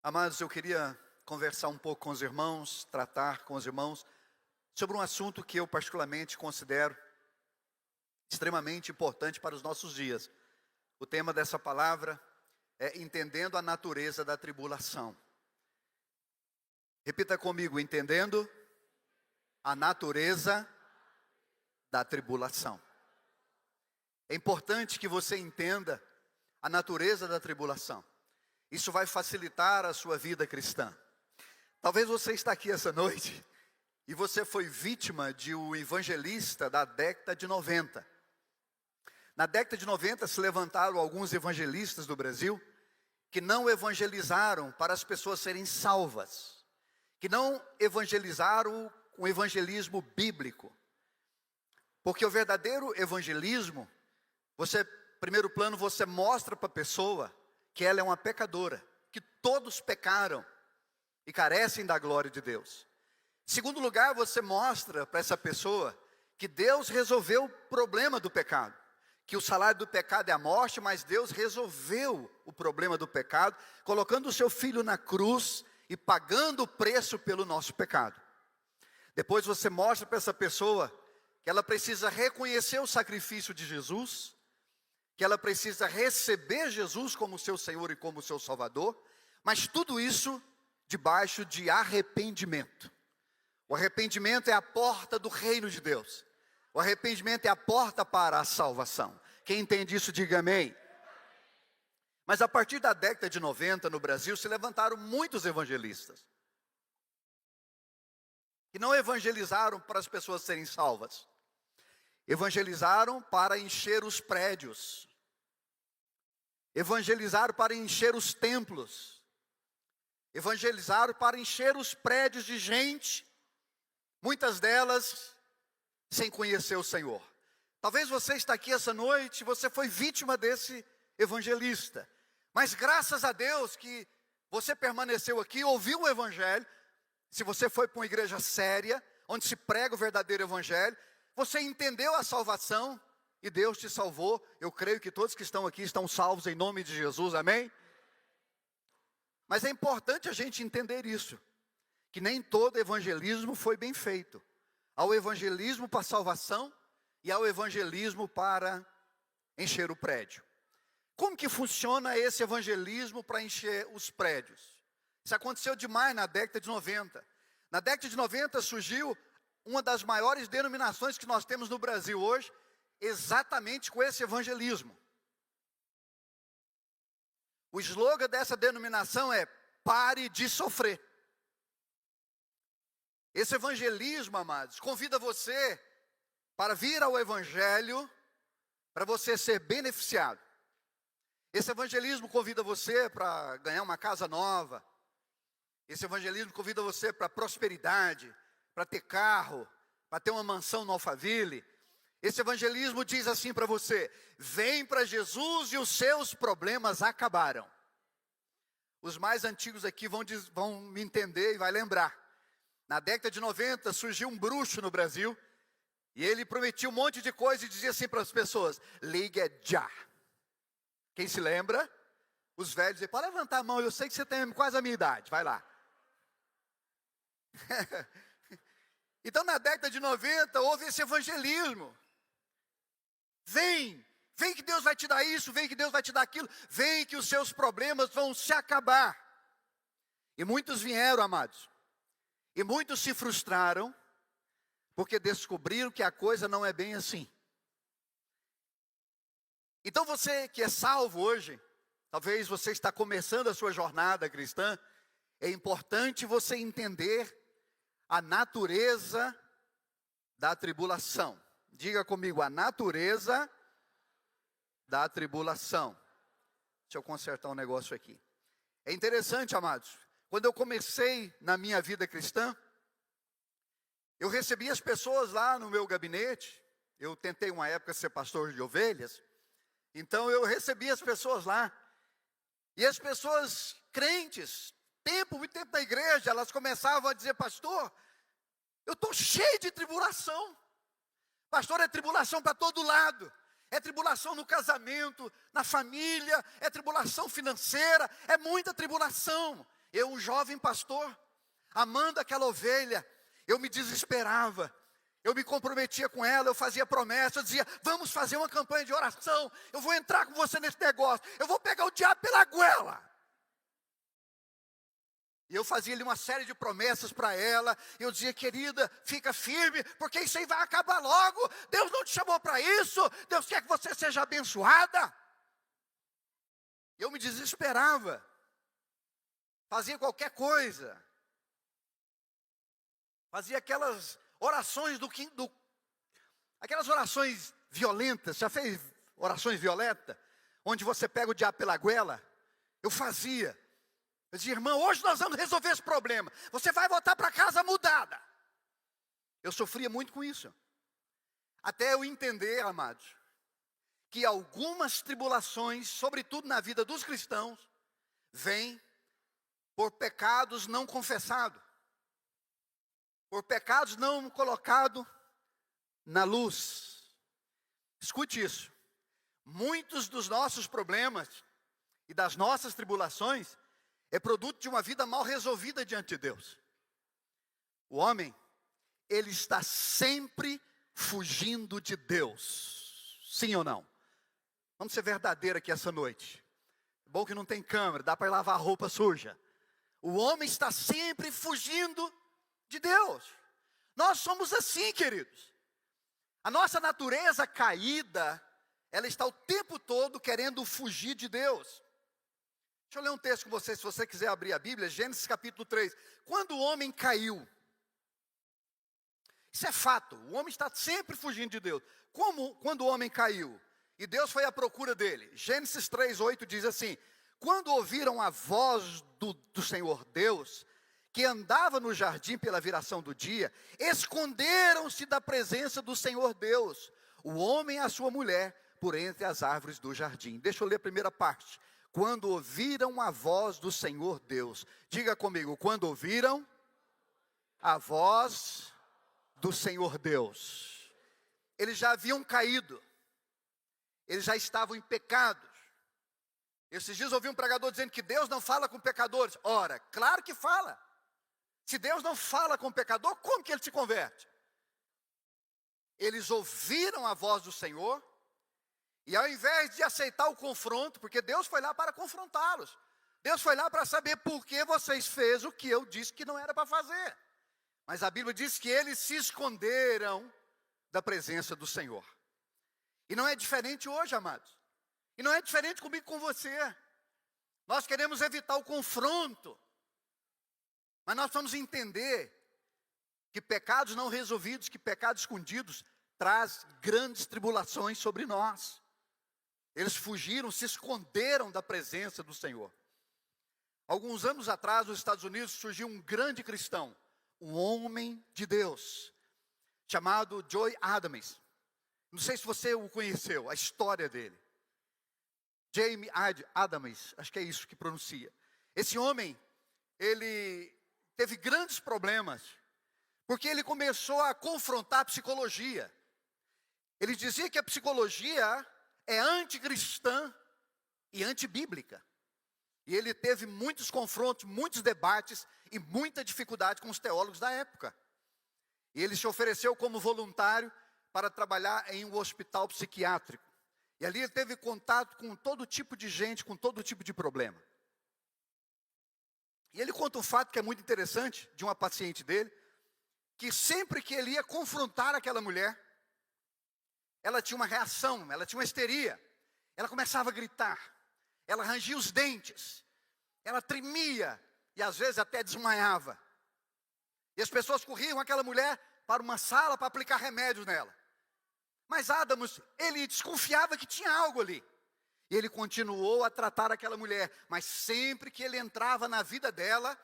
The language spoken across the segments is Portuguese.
Amados, eu queria conversar um pouco com os irmãos, tratar com os irmãos sobre um assunto que eu particularmente considero extremamente importante para os nossos dias. O tema dessa palavra é entendendo a natureza da tribulação. Repita comigo, entendendo a natureza da tribulação. É importante que você entenda a natureza da tribulação. Isso vai facilitar a sua vida cristã. Talvez você está aqui essa noite e você foi vítima de um evangelista da década de 90. Na década de 90 se levantaram alguns evangelistas do Brasil que não evangelizaram para as pessoas serem salvas, que não evangelizaram com o evangelismo bíblico. Porque o verdadeiro evangelismo, primeiro plano, você mostra para a pessoa que ela é uma pecadora, que todos pecaram e carecem da glória de Deus. Em segundo lugar, você mostra para essa pessoa que Deus resolveu o problema do pecado, que o salário do pecado é a morte, mas Deus resolveu o problema do pecado, colocando o seu filho na cruz e pagando o preço pelo nosso pecado. Depois você mostra para essa pessoa que ela precisa reconhecer o sacrifício de Jesus, que ela precisa receber Jesus como seu Senhor e como seu Salvador, mas tudo isso debaixo de arrependimento. O arrependimento é a porta do reino de Deus. O arrependimento é a porta para a salvação. Quem entende isso, diga amém. Mas a partir da década de 90 no Brasil se levantaram muitos evangelistas que não evangelizaram para as pessoas serem salvas. Evangelizaram para encher os prédios. Evangelizaram para encher os templos. Evangelizaram para encher os prédios de gente, muitas delas sem conhecer o Senhor. Talvez você está aqui essa noite, você foi vítima desse evangelista. Mas graças a Deus que você permaneceu aqui, ouviu o evangelho. Se você foi para uma igreja séria, onde se prega o verdadeiro evangelho, você entendeu a salvação e Deus te salvou. Eu creio que todos que estão aqui estão salvos em nome de Jesus, amém? Mas é importante a gente entender isso, que nem todo evangelismo foi bem feito. Há o evangelismo para salvação e há o evangelismo para encher o prédio. Como que funciona esse evangelismo para encher os prédios? Isso aconteceu demais na década de 90. Na década de 90 surgiu uma das maiores denominações que nós temos no Brasil hoje, exatamente com esse evangelismo. O slogan dessa denominação é: pare de sofrer. Esse evangelismo, amados, convida você para vir ao evangelho, para você ser beneficiado. Esse evangelismo convida você para ganhar uma casa nova. Esse evangelismo convida você para prosperidade, para ter carro, para ter uma mansão no Alphaville. Esse evangelismo diz assim para você: vem para Jesus e os seus problemas acabaram. Os mais antigos aqui vão me entender e vai lembrar. Na década de 90 surgiu um bruxo no Brasil, e ele prometia um monte de coisa e dizia assim para as pessoas: ligue já. Quem se lembra? Os velhos diziam: pode levantar a mão, eu sei que você tem quase a minha idade, vai lá. Então na década de 90 houve esse evangelismo. Vem que Deus vai te dar isso, vem que Deus vai te dar aquilo, vem que os seus problemas vão se acabar. E muitos vieram, amados, e muitos se frustraram, porque descobriram que a coisa não é bem assim. Então você que é salvo hoje, talvez você está começando a sua jornada cristã, é importante você entender a natureza da tribulação. Diga comigo, a natureza da tribulação. Deixa eu consertar um negócio aqui. É interessante, amados, quando eu comecei na minha vida cristã, eu recebi as pessoas lá no meu gabinete. Eu tentei uma época ser pastor de ovelhas, então eu recebi as pessoas lá. E as pessoas crentes, muito tempo na igreja, elas começavam a dizer: pastor, eu estou cheio de tribulação. Pastor, é tribulação para todo lado. É tribulação no casamento, na família, é tribulação financeira, é muita tribulação. Eu, um jovem pastor, amando aquela ovelha, eu me desesperava. Eu me comprometia com ela, eu fazia promessas, eu dizia, vamos fazer uma campanha de oração, eu vou entrar com você nesse negócio, eu vou pegar o diabo pela goela. E eu fazia ali uma série de promessas para ela, eu dizia, querida, fica firme, porque isso aí vai acabar logo, Deus não te chamou para isso, Deus quer que você seja abençoada. Eu me desesperava, fazia qualquer coisa, fazia aquelas orações aquelas orações violentas. Já fez orações violentas? Onde você pega o diabo pela goela? Eu fazia. Eu dizia, irmã, hoje nós vamos resolver esse problema. Você vai voltar para casa mudada. Eu sofria muito com isso. Até eu entender, amados, que algumas tribulações, sobretudo na vida dos cristãos, vêm por pecados não confessados. Por pecados não colocados na luz. Escute isso. Muitos dos nossos problemas e das nossas tribulações é produto de uma vida mal resolvida diante de Deus. O homem, ele está sempre fugindo de Deus. Sim ou não? Vamos ser verdadeiros aqui essa noite. Bom que não tem câmera, dá para lavar a roupa suja. O homem está sempre fugindo de Deus. Nós somos assim, queridos. A nossa natureza caída, ela está o tempo todo querendo fugir de Deus. Deixa eu ler um texto com você, se você quiser abrir a Bíblia, Gênesis capítulo 3. Quando o homem caiu, isso é fato, o homem está sempre fugindo de Deus. Quando o homem caiu, e Deus foi à procura dele. Gênesis 3:8 diz assim, quando ouviram a voz do Senhor Deus, que andava no jardim pela viração do dia, esconderam-se da presença do Senhor Deus, o homem e a sua mulher, por entre as árvores do jardim. Deixa eu ler a primeira parte. Quando ouviram a voz do Senhor Deus. Diga comigo, quando ouviram a voz do Senhor Deus. Eles já haviam caído. Eles já estavam em pecados. Esses dias eu ouvi um pregador dizendo que Deus não fala com pecadores. Ora, claro que fala. Se Deus não fala com o pecador, como que ele se converte? Eles ouviram a voz do Senhor, e ao invés de aceitar o confronto, porque Deus foi lá para confrontá-los, Deus foi lá para saber por que vocês fez o que eu disse que não era para fazer. Mas a Bíblia diz que eles se esconderam da presença do Senhor. E não é diferente hoje, amados. E não é diferente comigo e com você. Nós queremos evitar o confronto. Mas nós vamos entender que pecados não resolvidos, que pecados escondidos, traz grandes tribulações sobre nós. Eles fugiram, se esconderam da presença do Senhor. Alguns anos atrás, nos Estados Unidos, surgiu um grande cristão, um homem de Deus, chamado Joy Adams. Não sei se você o conheceu, a história dele. Jamie Adams, acho que é isso que pronuncia. Esse homem, ele teve grandes problemas, porque ele começou a confrontar a psicologia. Ele dizia que a psicologia é anticristã e antibíblica. E ele teve muitos confrontos, muitos debates e muita dificuldade com os teólogos da época. E ele se ofereceu como voluntário para trabalhar em um hospital psiquiátrico. E ali ele teve contato com todo tipo de gente, com todo tipo de problema. E ele conta um fato que é muito interessante, de uma paciente dele, que sempre que ele ia confrontar aquela mulher, ela tinha uma reação, ela tinha uma histeria. Ela começava a gritar, ela rangia os dentes, ela tremia e às vezes até desmaiava. E as pessoas corriam com aquela mulher para uma sala para aplicar remédios nela. Mas Adams, ele desconfiava que tinha algo ali. E ele continuou a tratar aquela mulher, mas sempre que ele entrava na vida dela,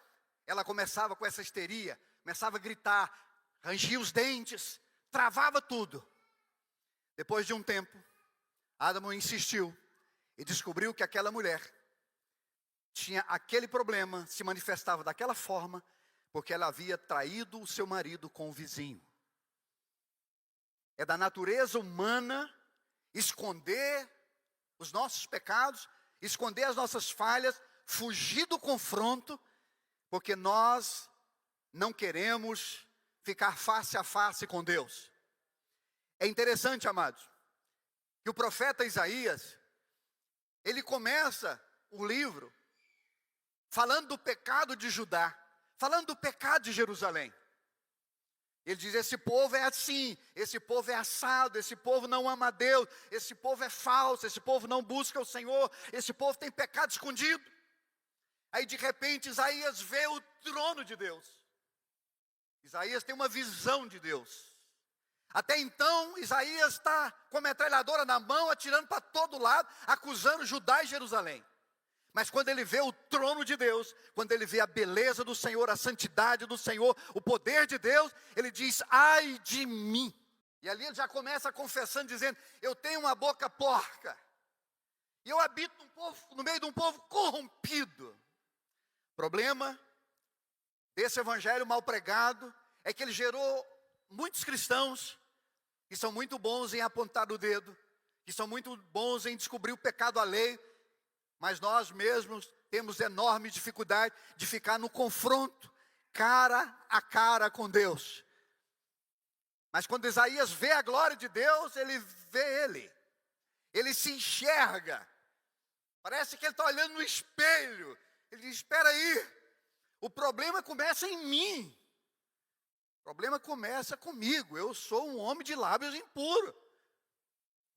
ela começava com essa histeria, começava a gritar, rangia os dentes, travava tudo. Depois de um tempo, Adams insistiu e descobriu que aquela mulher tinha aquele problema, se manifestava daquela forma, porque ela havia traído o seu marido com o vizinho. É da natureza humana esconder os nossos pecados, esconder as nossas falhas, fugir do confronto porque nós não queremos ficar face a face com Deus. É interessante, amados, que o profeta Isaías, ele começa o livro falando do pecado de Judá, falando do pecado de Jerusalém. Ele diz, esse povo é assim, esse povo é assado, esse povo não ama a Deus, esse povo é falso, esse povo não busca o Senhor, esse povo tem pecado escondido. Aí de repente Isaías vê o trono de Deus. Isaías tem uma visão de Deus. Até então Isaías está com a metralhadora na mão, atirando para todo lado, acusando Judá e Jerusalém. Mas quando ele vê o trono de Deus, quando ele vê a beleza do Senhor, a santidade do Senhor, o poder de Deus, ele diz, ai de mim. E ali ele já começa confessando, dizendo, eu tenho uma boca porca. E eu habito no meio de um povo corrompido. O problema desse evangelho mal pregado é que ele gerou muitos cristãos que são muito bons em apontar o dedo, que são muito bons em descobrir o pecado alheio, mas nós mesmos temos enorme dificuldade de ficar no confronto, cara a cara com Deus. Mas quando Isaías vê a glória de Deus, ele vê ele se enxerga, parece que ele está olhando no espelho, ele diz, espera aí, o problema começa em mim, o problema começa comigo, eu sou um homem de lábios impuros.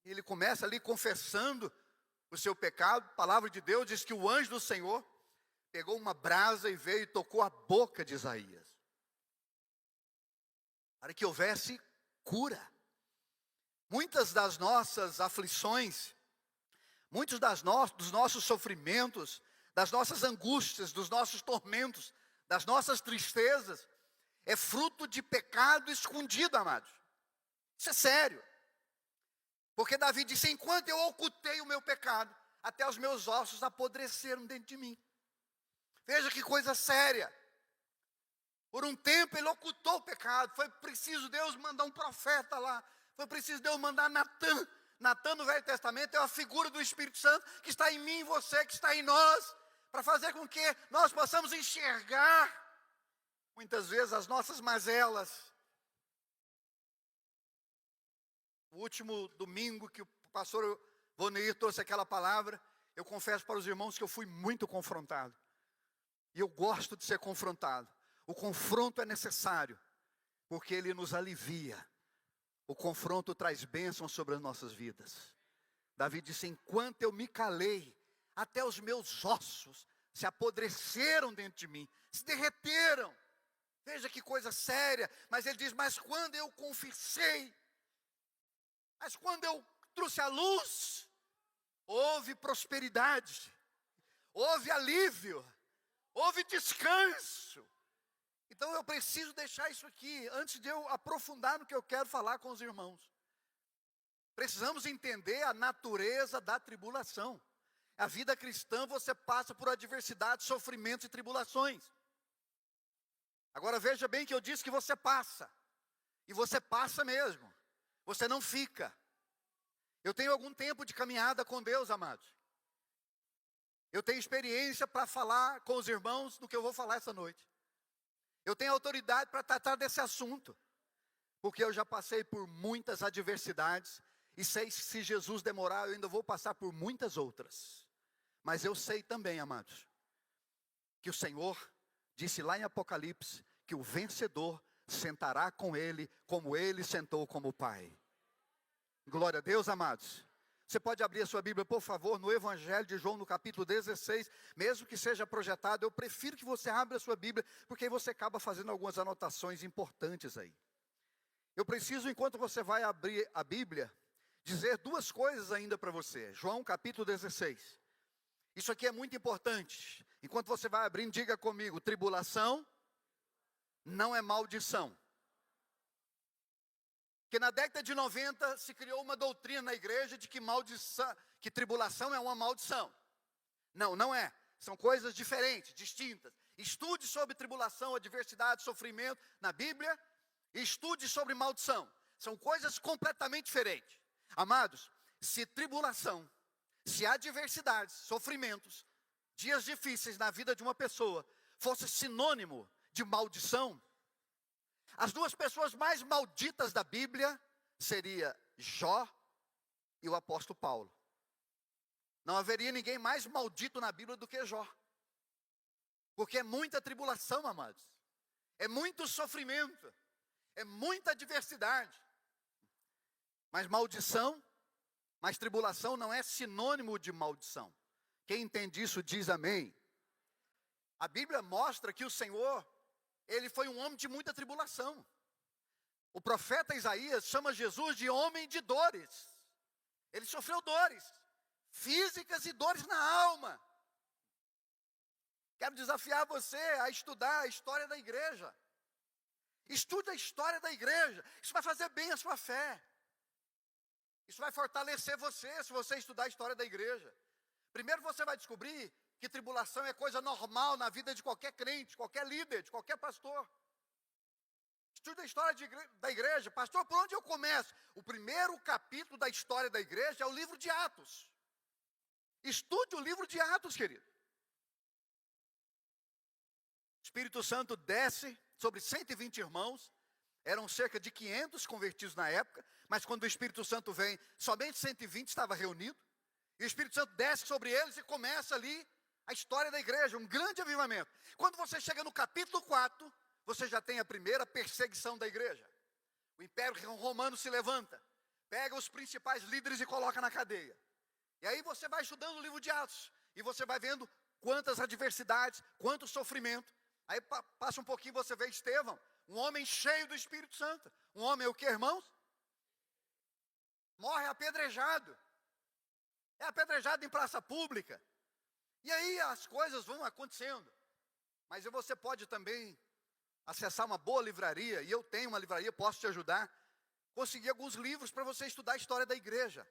Ele começa ali confessando o seu pecado. A palavra de Deus diz que o anjo do Senhor pegou uma brasa e veio e tocou a boca de Isaías, para que houvesse cura. Muitas das nossas aflições, muitos dos nossos sofrimentos, das nossas angústias, dos nossos tormentos, das nossas tristezas, é fruto de pecado escondido, amados. Isso é sério. Porque Davi disse, enquanto eu ocultei o meu pecado, até os meus ossos apodreceram dentro de mim. Veja que coisa séria. Por um tempo ele ocultou o pecado, foi preciso Deus mandar um profeta lá, foi preciso Deus mandar Natã. Natã no Velho Testamento é a figura do Espírito Santo que está em mim e você, que está em nós, para fazer com que nós possamos enxergar, muitas vezes, as nossas mazelas. O último domingo que o pastor Voneir trouxe aquela palavra, eu confesso para os irmãos que eu fui muito confrontado. E eu gosto de ser confrontado. O confronto é necessário, porque ele nos alivia. O confronto traz bênçãos sobre as nossas vidas. Davi disse, enquanto eu me calei, até os meus ossos se apodreceram dentro de mim, se derreteram. Veja que coisa séria. Mas ele diz, mas quando eu confessei, mas quando eu trouxe a luz, houve prosperidade, houve alívio, houve descanso. Então eu preciso deixar isso aqui, antes de eu aprofundar no que eu quero falar com os irmãos. Precisamos entender a natureza da tribulação. A vida cristã, você passa por adversidades, sofrimentos e tribulações. Agora veja bem que eu disse que você passa, e você passa mesmo. Você não fica. Eu tenho algum tempo de caminhada com Deus, amados. Eu tenho experiência para falar com os irmãos do que eu vou falar essa noite. Eu tenho autoridade para tratar desse assunto. Porque eu já passei por muitas adversidades. E sei que se Jesus demorar, eu ainda vou passar por muitas outras. Mas eu sei também, amados, que o Senhor disse lá em Apocalipse, que o vencedor sentará com ele, como ele sentou como Pai. Glória a Deus, amados. Você pode abrir a sua Bíblia, por favor, no Evangelho de João, no capítulo 16, mesmo que seja projetado, eu prefiro que você abra a sua Bíblia, porque aí você acaba fazendo algumas anotações importantes aí. Eu preciso, enquanto você vai abrir a Bíblia, dizer duas coisas ainda para você. João, capítulo 16. Isso aqui é muito importante. Enquanto você vai abrindo, diga comigo, tribulação não é maldição. Porque na década de 90 se criou uma doutrina na igreja de que tribulação é uma maldição. Não, não é. São coisas diferentes, distintas. Estude sobre tribulação, adversidade, sofrimento na Bíblia. E estude sobre maldição. São coisas completamente diferentes. Amados, se tribulação, se adversidades, sofrimentos, dias difíceis na vida de uma pessoa fosse sinônimo de maldição, as duas pessoas mais malditas da Bíblia seria Jó e o apóstolo Paulo. Não haveria ninguém mais maldito na Bíblia do que Jó. Porque é muita tribulação, amados. É muito sofrimento. É muita adversidade. Mas maldição, mas tribulação não é sinônimo de maldição. Quem entende isso diz amém. A Bíblia mostra que o Senhor, ele foi um homem de muita tribulação. O profeta Isaías chama Jesus de homem de dores. Ele sofreu dores físicas e dores na alma. Quero desafiar você a estudar a história da igreja. Estude a história da igreja. Isso vai fazer bem a sua fé. Isso vai fortalecer você se você estudar a história da igreja. Primeiro você vai descobrir que tribulação é coisa normal na vida de qualquer crente, qualquer líder, de qualquer pastor. Estude a história da igreja. Pastor, por onde eu começo? O primeiro capítulo da história da igreja é o livro de Atos. Estude o livro de Atos, querido. O Espírito Santo desce sobre 120 irmãos. Eram cerca de 500 convertidos na época. Mas quando o Espírito Santo vem, somente 120 estava reunido. E o Espírito Santo desce sobre eles e começa ali a história da igreja, um grande avivamento. Quando você chega no capítulo 4, você já tem a primeira perseguição da igreja. O Império Romano se levanta, pega os principais líderes e coloca na cadeia. E aí você vai estudando o livro de Atos, e você vai vendo quantas adversidades, quanto sofrimento. Aí passa um pouquinho, você vê Estevão, um homem cheio do Espírito Santo. Um homem o que, irmãos? Morre apedrejado. É apedrejado em praça pública. E aí as coisas vão acontecendo. Mas você pode também acessar uma boa livraria, e eu tenho uma livraria, posso te ajudar. Conseguir alguns livros para você estudar a história da igreja.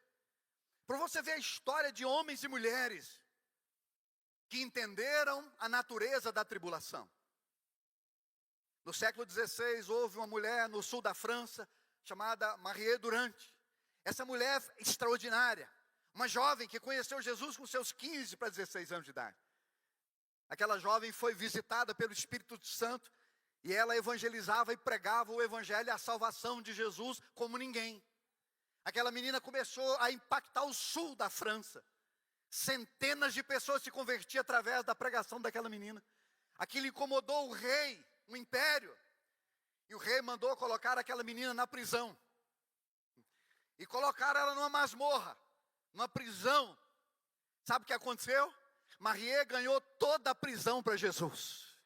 Para você ver a história de homens e mulheres que entenderam a natureza da tribulação. No século XVI, houve uma mulher no sul da França, chamada Marie Durante. Essa mulher extraordinária, uma jovem que conheceu Jesus com seus 15 para 16 anos de idade. Aquela jovem foi visitada pelo Espírito Santo, e ela evangelizava e pregava o evangelho e a salvação de Jesus como ninguém. Aquela menina começou a impactar o sul da França. Centenas de pessoas se convertiam através da pregação daquela menina. Aquilo incomodou o rei, o império. E o rei mandou colocar aquela menina na prisão. E colocaram ela numa masmorra, numa prisão. Sabe o que aconteceu? Marie ganhou toda a prisão para Jesus.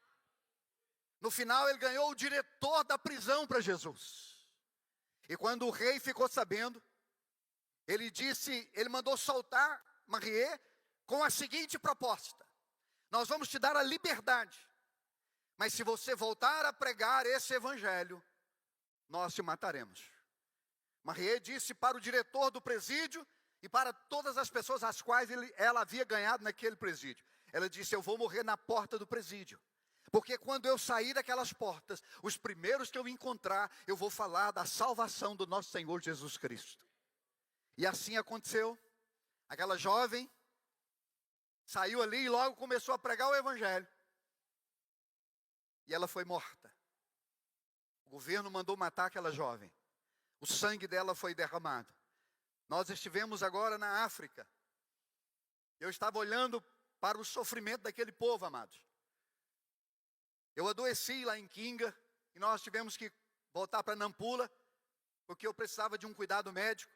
No final ele ganhou o diretor da prisão para Jesus. E quando o rei ficou sabendo, ele mandou soltar Marie com a seguinte proposta: nós vamos te dar a liberdade, mas se você voltar a pregar esse evangelho, nós te mataremos. Marie disse para o diretor do presídio e para todas as pessoas às quais ela havia ganhado naquele presídio. Ela disse: eu vou morrer na porta do presídio. Porque quando eu sair daquelas portas, os primeiros que eu encontrar, eu vou falar da salvação do nosso Senhor Jesus Cristo. E assim aconteceu. Aquela jovem saiu ali e logo começou a pregar o evangelho. E ela foi morta. O governo mandou matar aquela jovem. O sangue dela foi derramado. Nós estivemos agora na África. Eu estava olhando para o sofrimento daquele povo, amados. Eu adoeci lá em Kinga, e nós tivemos que voltar para Nampula, porque eu precisava de um cuidado médico.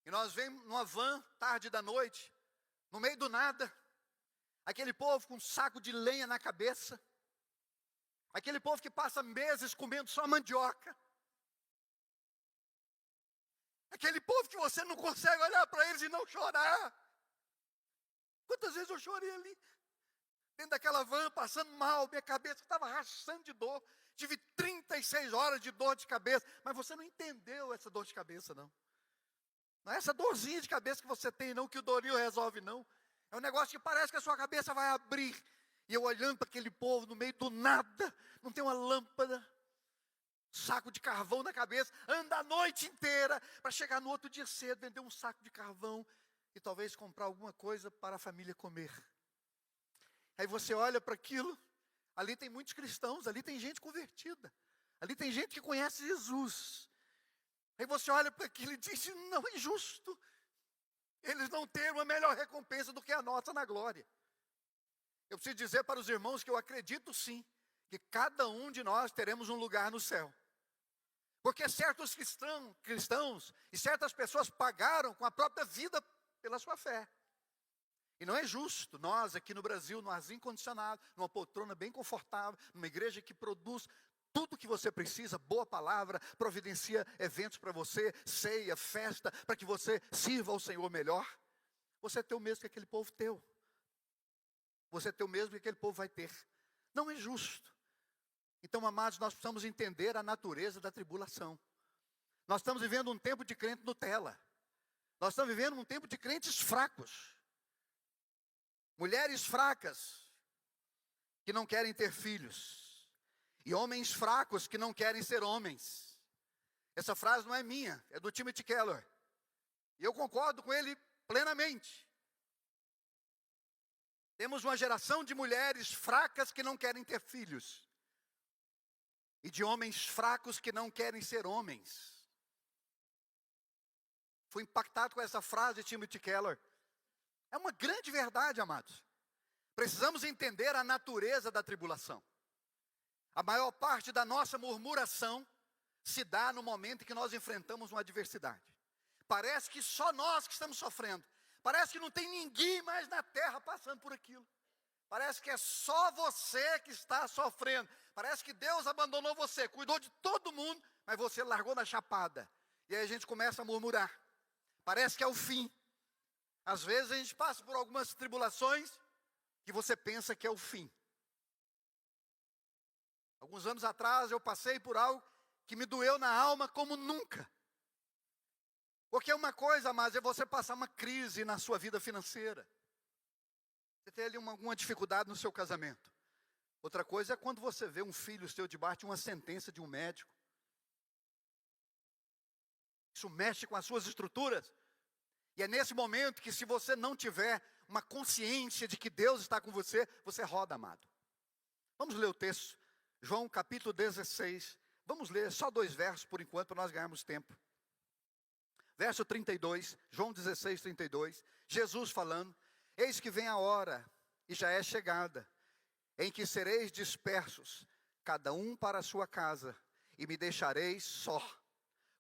E nós vemos numa van, tarde da noite, no meio do nada, aquele povo com um saco de lenha na cabeça, aquele povo que passa meses comendo só mandioca, aquele povo que você não consegue olhar para eles e não chorar. Quantas vezes eu chorei ali, dentro daquela van, passando mal, minha cabeça estava rachando de dor. Tive 36 horas de dor de cabeça. Mas você não entendeu essa dor de cabeça, não. Não é essa dorzinha de cabeça que você tem, não, que o Doril resolve, não. É um negócio que parece que a sua cabeça vai abrir. E eu olhando para aquele povo no meio do nada, não tem uma lâmpada, saco de carvão na cabeça, anda a noite inteira para chegar no outro dia cedo, vender um saco de carvão e talvez comprar alguma coisa para a família comer. Aí você olha para aquilo, Ali tem muitos cristãos, ali tem gente convertida. Ali tem gente que conhece Jesus. Aí você olha para aquilo e diz, não é justo. Eles não terem uma melhor recompensa do que a nossa na glória. Eu preciso dizer para os irmãos que eu acredito sim, que cada um de nós teremos um lugar no céu. Porque certos cristãos e certas pessoas pagaram com a própria vida pela sua fé. E não é justo nós aqui no Brasil, no arzinho condicionado, numa poltrona bem confortável, numa igreja que produz tudo o que você precisa, boa palavra, providencia eventos para você, ceia, festa, para que você sirva ao Senhor melhor. Você ter o mesmo que aquele povo teu. Você ter o mesmo que aquele povo vai ter. Não é justo. Então, amados, nós precisamos entender a natureza da tribulação. Nós estamos vivendo um tempo de crente Nutella. Nós estamos vivendo um tempo de crentes fracos. Mulheres fracas, que não querem ter filhos. E homens fracos, que não querem ser homens. Essa frase não é minha, é do Timothy Keller. E eu concordo com ele plenamente. Temos uma geração de mulheres fracas que não querem ter filhos. E de homens fracos que não querem ser homens. Fui impactado com essa frase de Timothy Keller. É uma grande verdade, amados. Precisamos entender a natureza da tribulação. A maior parte da nossa murmuração se dá no momento em que nós enfrentamos uma adversidade. Parece que só nós que estamos sofrendo. Parece que não tem ninguém mais na terra passando por aquilo. Parece que é só você que está sofrendo. Parece que Deus abandonou você, cuidou de todo mundo, mas você largou na chapada. E aí a gente começa a murmurar. Parece que é o fim. Às vezes a gente passa por algumas tribulações que você pensa que é o fim. Alguns anos atrás eu passei por algo que me doeu na alma como nunca. Porque uma coisa, mas é você passar uma crise na sua vida financeira. Você tem ali alguma dificuldade no seu casamento. Outra coisa é quando você vê um filho seu debaixo de uma sentença de um médico. Isso mexe com as suas estruturas. E é nesse momento que, se você não tiver uma consciência de que Deus está com você, você roda, amado. Vamos ler o texto. João capítulo 16. Vamos ler só 2 versos por enquanto, para nós ganharmos tempo. Verso 32, João 16, 32. Jesus falando. Eis que vem a hora, e já é chegada, em que sereis dispersos, cada um para a sua casa, e me deixareis só.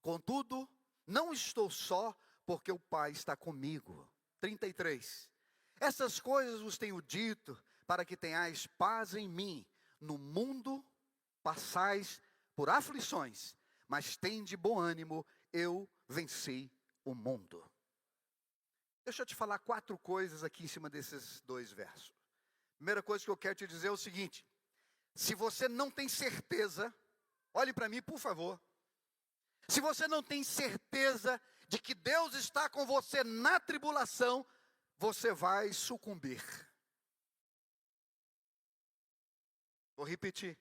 Contudo, não estou só, porque o Pai está comigo. 33. Essas coisas vos tenho dito, para que tenhais paz em mim. No mundo passais por aflições, mas tende bom ânimo, eu venci o mundo. Deixa eu te falar 4 coisas aqui em cima desses 2 versos. Primeira coisa que eu quero te dizer é o seguinte: se você não tem certeza, olhe para mim, por favor. Se você não tem certeza de que Deus está com você na tribulação, você vai sucumbir. Vou repetir.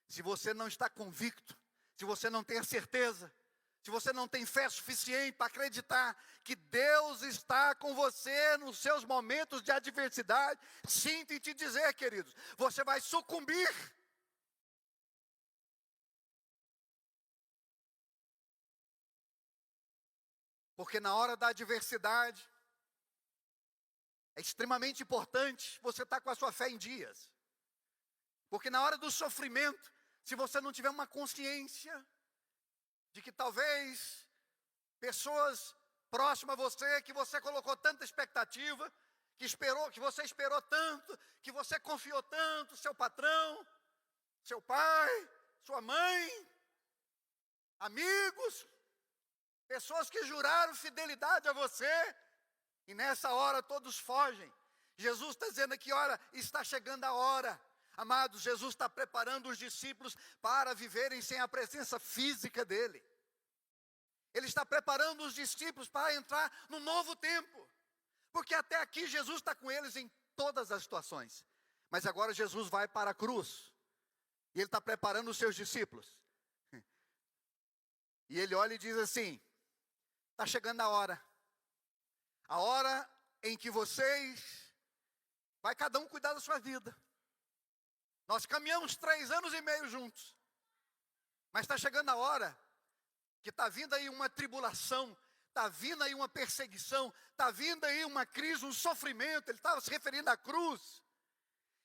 Se você não está convicto, se você não tem a certeza, se você não tem fé suficiente para acreditar que Deus está com você nos seus momentos de adversidade, sinto em te dizer, queridos, você vai sucumbir. Porque na hora da adversidade, é extremamente importante você estar com a sua fé em dias. Porque na hora do sofrimento, se você não tiver uma consciência de que talvez pessoas próximas a você, que você colocou tanta expectativa, que você esperou tanto, que você confiou tanto, seu patrão, seu pai, sua mãe, amigos, pessoas que juraram fidelidade a você, e nessa hora todos fogem. Jesus está dizendo aqui, olha, está chegando a hora. Amados, Jesus está preparando os discípulos para viverem sem a presença física dele. Ele está preparando os discípulos para entrar no novo tempo. Porque até aqui Jesus está com eles em todas as situações. Mas agora Jesus vai para a cruz. E ele está preparando os seus discípulos. E ele olha e diz assim: está chegando a hora. A hora em que vocês, vai cada um cuidar da sua vida. Nós caminhamos 3 anos e meio juntos. Mas está chegando a hora que está vindo aí uma tribulação, está vindo aí uma perseguição, está vindo aí uma crise, um sofrimento. Ele estava se referindo à cruz,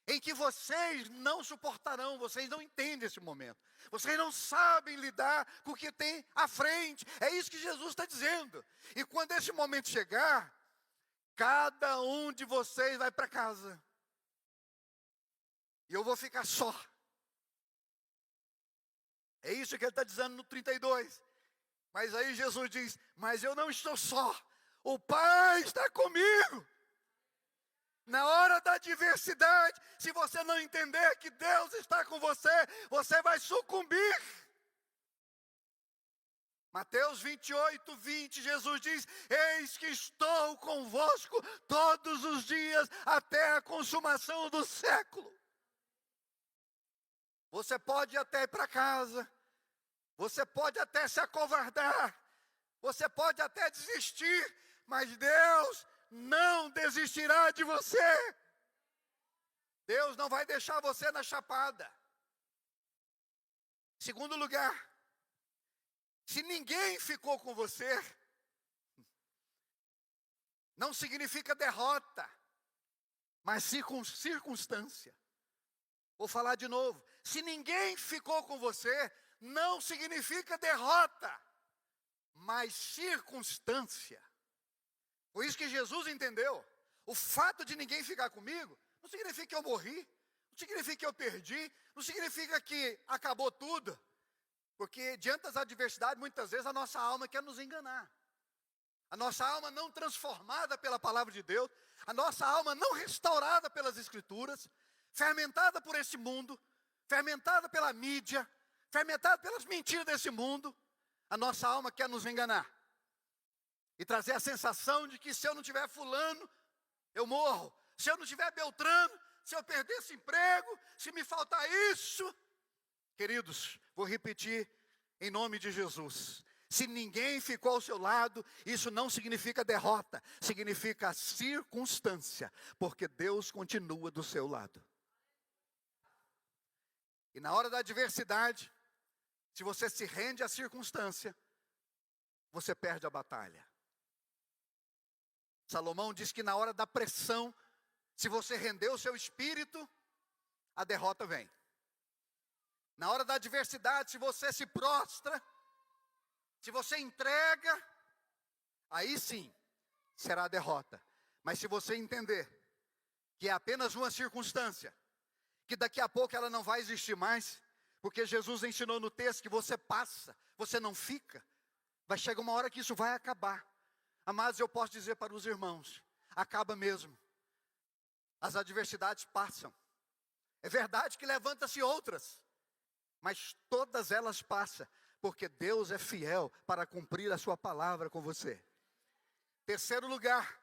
em que vocês não suportarão, vocês não entendem esse momento. Vocês não sabem lidar com o que tem à frente. É isso que Jesus está dizendo. E quando esse momento chegar, cada um de vocês vai para casa. E eu vou ficar só. É isso que ele está dizendo no 32. Mas aí Jesus diz, mas eu não estou só. O Pai está comigo. Na hora da adversidade, se você não entender que Deus está com você, você vai sucumbir. Mateus 28, 20, Jesus diz, eis que estou convosco todos os dias até a consumação do século. Você pode até ir para casa, você pode até se acovardar, você pode até desistir, mas Deus não desistirá de você. Deus não vai deixar você na chapada. Segundo lugar, se ninguém ficou com você, não significa derrota, mas circunstância. Vou falar de novo. Se ninguém ficou com você, não significa derrota, mas circunstância. Por isso que Jesus entendeu. O fato de ninguém ficar comigo, não significa que eu morri, não significa que eu perdi, não significa que acabou tudo. Porque diante das adversidades, muitas vezes a nossa alma quer nos enganar. A nossa alma não transformada pela palavra de Deus, a nossa alma não restaurada pelas Escrituras, fermentada por esse mundo, fermentada pela mídia, fermentada pelas mentiras desse mundo, a nossa alma quer nos enganar. E trazer a sensação de que se eu não tiver fulano, eu morro. Se eu não tiver Beltrano, se eu perder esse emprego, se me faltar isso. Queridos, vou repetir em nome de Jesus. Se ninguém ficou ao seu lado, isso não significa derrota, significa circunstância, porque Deus continua do seu lado. E na hora da adversidade, se você se rende à circunstância, você perde a batalha. Salomão diz que na hora da pressão, se você render o seu espírito, a derrota vem. Na hora da adversidade, se você se prostra, se você entrega, aí sim, será a derrota. Mas se você entender que é apenas uma circunstância, que daqui a pouco ela não vai existir mais, porque Jesus ensinou no texto que você passa, você não fica, vai chegar uma hora que isso vai acabar. Amados, eu posso dizer para os irmãos, acaba mesmo. As adversidades passam. É verdade que levanta-se outras, mas todas elas passam, porque Deus é fiel para cumprir a sua palavra com você. Terceiro lugar,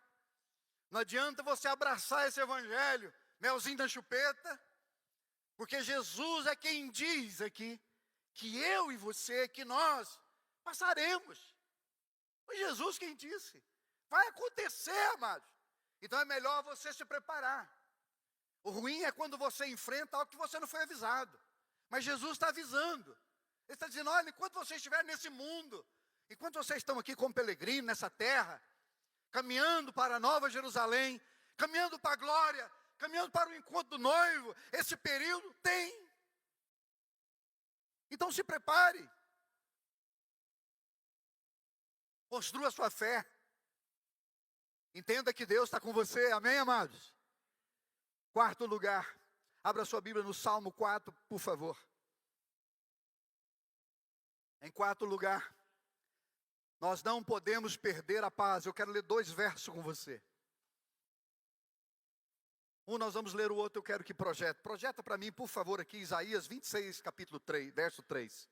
não adianta você abraçar esse evangelho, melzinho da chupeta, porque Jesus é quem diz aqui, que eu e você, que nós passaremos. Foi Jesus quem disse, vai acontecer, amados. Então é melhor você se preparar. O ruim é quando você enfrenta algo que você não foi avisado. Mas Jesus está avisando. Ele está dizendo, olha, enquanto vocês estiverem nesse mundo, enquanto vocês estão aqui como peregrinos nessa terra, caminhando para a Nova Jerusalém, caminhando para a glória, caminhando para o encontro do noivo, esse período tem. Então se prepare. Construa a sua fé. Entenda que Deus está com você, amém, amados? Quarto lugar, abra sua Bíblia no Salmo 4, por favor. Em quarto lugar, nós não podemos perder a paz. Eu quero ler 2 versos com você. Um nós vamos ler, o outro eu quero que projete. Projeta para mim, por favor, aqui Isaías 26, capítulo 3, verso 3.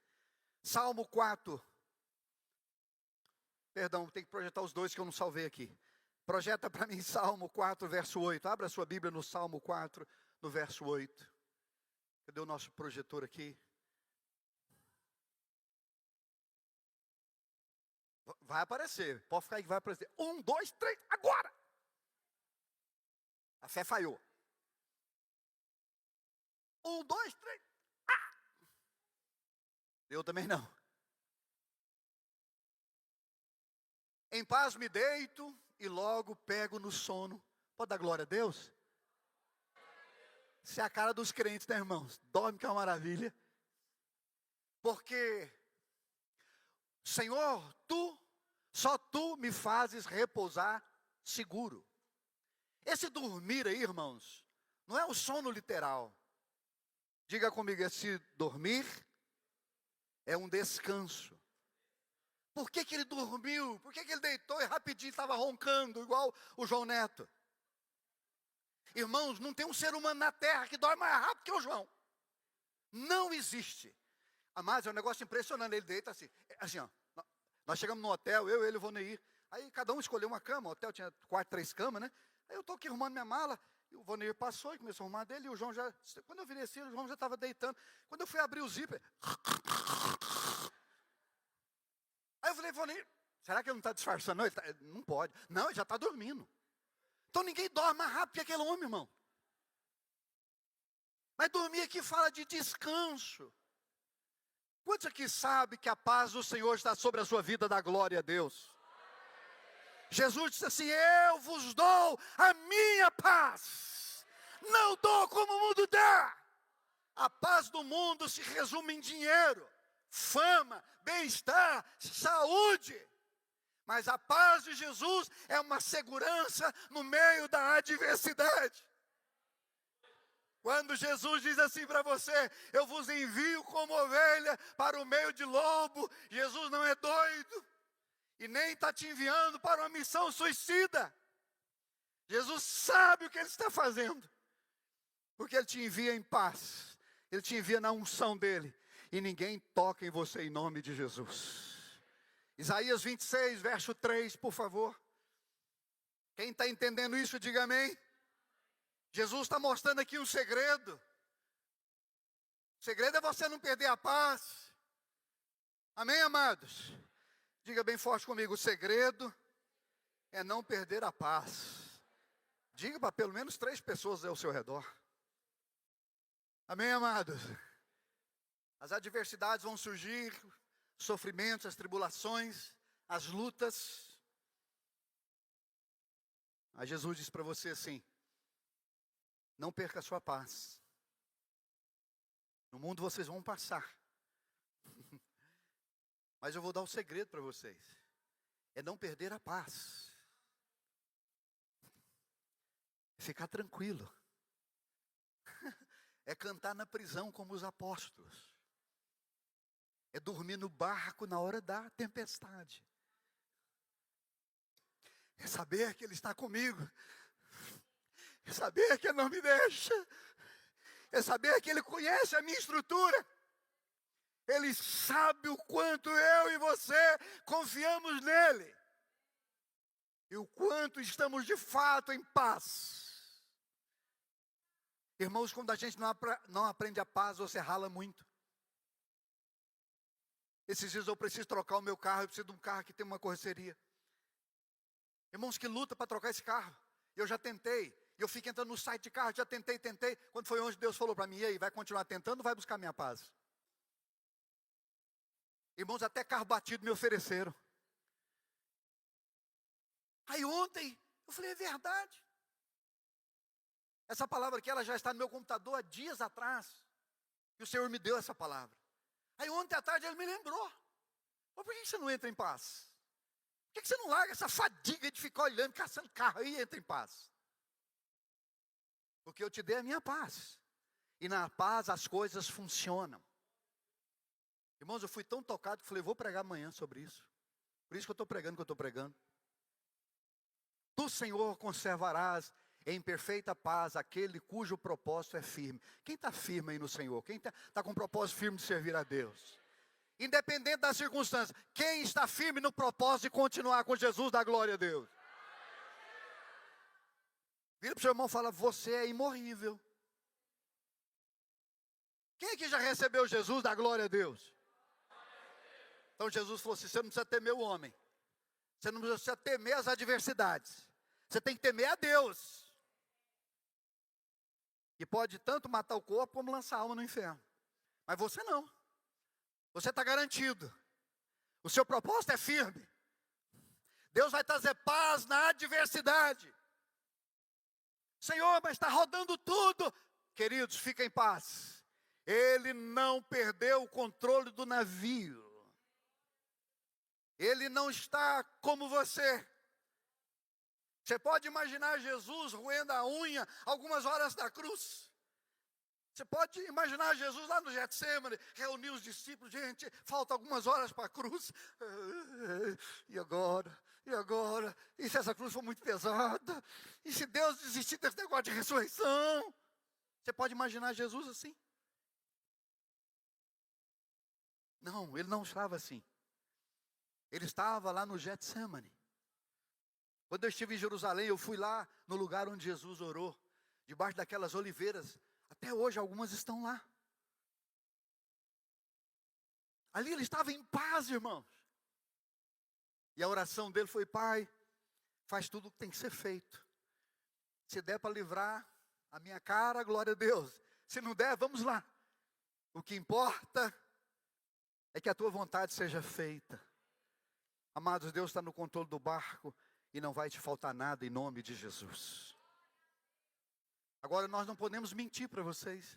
Salmo 4. Perdão, tem que projetar os dois que eu não salvei aqui. Projeta para mim Salmo 4, verso 8. Abra sua Bíblia no Salmo 4, no verso 8. Cadê o nosso projetor aqui? Vai aparecer, pode ficar aí que vai aparecer. 1, 2, 3, agora! A fé falhou. 1, 2, 3. Eu também não. Em paz me deito e logo pego no sono. Pode dar glória a Deus? Isso é a cara dos crentes, né, irmãos? Dorme que é uma maravilha. Porque, Senhor, só tu me fazes repousar seguro. Esse dormir aí, irmãos, não é o sono literal. Diga comigo, esse dormir é um descanso. Por que ele dormiu? Por que ele deitou e rapidinho estava roncando, igual o João Neto? Irmãos, não tem um ser humano na terra que dorme mais rápido que o João. Não existe. Mas é um negócio impressionante. Ele deita assim, ó. Nós chegamos no hotel, eu, ele e o Voneir. Aí cada um escolheu uma cama. O hotel tinha 4, 3 camas, né? Aí eu estou aqui arrumando minha mala. E o Voneir passou e começou a arrumar dele. E o João já... Quando eu virei assim, o João já estava deitando. Quando eu fui abrir o zíper... Aí eu falei, Voneir, será que ele não está disfarçando? Não, não pode. Não, ele já está dormindo. Então ninguém dorme mais rápido que aquele homem, irmão. Mas dormir aqui fala de descanso. Quantos aqui sabem que a paz do Senhor está sobre a sua vida? Da glória a Deus. Jesus disse assim, eu vos dou a minha paz. Não dou como o mundo dá. A paz do mundo se resume em dinheiro, fama, bem-estar, saúde. Mas a paz de Jesus é uma segurança no meio da adversidade. Quando Jesus diz assim para você, eu vos envio como ovelha para o meio de lobo, Jesus não é doido e nem está te enviando para uma missão suicida. Jesus sabe o que ele está fazendo, porque ele te envia em paz, ele te envia na unção dele, e ninguém toca em você em nome de Jesus. Isaías 26, verso 3, por favor. Quem está entendendo isso, diga amém. Jesus está mostrando aqui um segredo. O segredo é você não perder a paz. Amém, amados? Diga bem forte comigo, o segredo é não perder a paz. Diga para pelo menos 3 pessoas ao seu redor. Amém, amados? As adversidades vão surgir, sofrimentos, as tribulações, as lutas. Aí Jesus diz para você assim, não perca a sua paz. No mundo vocês vão passar. Mas eu vou dar um segredo para vocês. É não perder a paz. É ficar tranquilo. É cantar na prisão como os apóstolos. É dormir no barco na hora da tempestade. É saber que Ele está comigo. É saber que Ele não me deixa. É saber que Ele conhece a minha estrutura. Ele sabe o quanto eu e você confiamos nele. E o quanto estamos de fato em paz. Irmãos, quando a gente não aprende a paz, você rala muito. Esses dias eu preciso trocar o meu carro, eu preciso de um carro que tem uma carroceria. Irmãos, que luta para trocar esse carro. Eu já tentei. Eu fico entrando no site de carro, já tentei. Quando foi onde Deus falou para mim, e aí, vai continuar tentando ou vai buscar minha paz? Irmãos, até carro batido me ofereceram. Aí ontem, eu falei, é verdade. Essa palavra aqui, ela já está no meu computador há dias atrás. E o Senhor me deu essa palavra. Aí ontem à tarde ele me lembrou. Mas por que você não entra em paz? Por que você não larga essa fadiga de ficar olhando, caçando carro aí e entra em paz? Porque eu te dei a minha paz. E na paz as coisas funcionam. Irmãos, eu fui tão tocado que falei, vou pregar amanhã sobre isso. Por isso que eu estou pregando o que eu estou pregando. Tu, Senhor, conservarás em perfeita paz aquele cujo propósito é firme. Quem está firme aí no Senhor? Quem está com um propósito firme de servir a Deus? Independente das circunstâncias. Quem está firme no propósito de continuar com Jesus, dá glória a Deus. Vira para o seu irmão e fala, você é imorrível. Quem aqui já recebeu Jesus, dá glória a Deus? Então Jesus falou assim, você não precisa temer o homem. Você não precisa temer as adversidades. Você tem que temer a Deus. que pode tanto matar o corpo como lançar a alma no inferno. Mas você não. Você está garantido. O seu propósito é firme. Deus vai trazer paz na adversidade. Senhor, mas está rodando tudo. Queridos, fiquem em paz. Ele não perdeu o controle do navio. Ele não está como você. Você pode imaginar Jesus roendo a unha algumas horas da cruz. Você pode imaginar Jesus lá no Getsemane, reunir os discípulos. Gente, falta algumas horas para a cruz. E agora? E agora? E se essa cruz for muito pesada? E se Deus desistir desse negócio de ressurreição? Você pode imaginar Jesus assim? Não, ele não estava assim. Ele estava lá no Getsemane. Quando eu estive em Jerusalém, eu fui lá no lugar onde Jesus orou, debaixo daquelas oliveiras. Até hoje algumas estão lá. Ali ele estava em paz, irmãos. E a oração dele foi: Pai, faz tudo o que tem que ser feito. Se der para livrar a minha cara, glória a Deus. Se não der, vamos lá. O que importa é que a tua vontade seja feita. Amados, Deus está no controle do barco e não vai te faltar nada em nome de Jesus. Agora, nós não podemos mentir para vocês.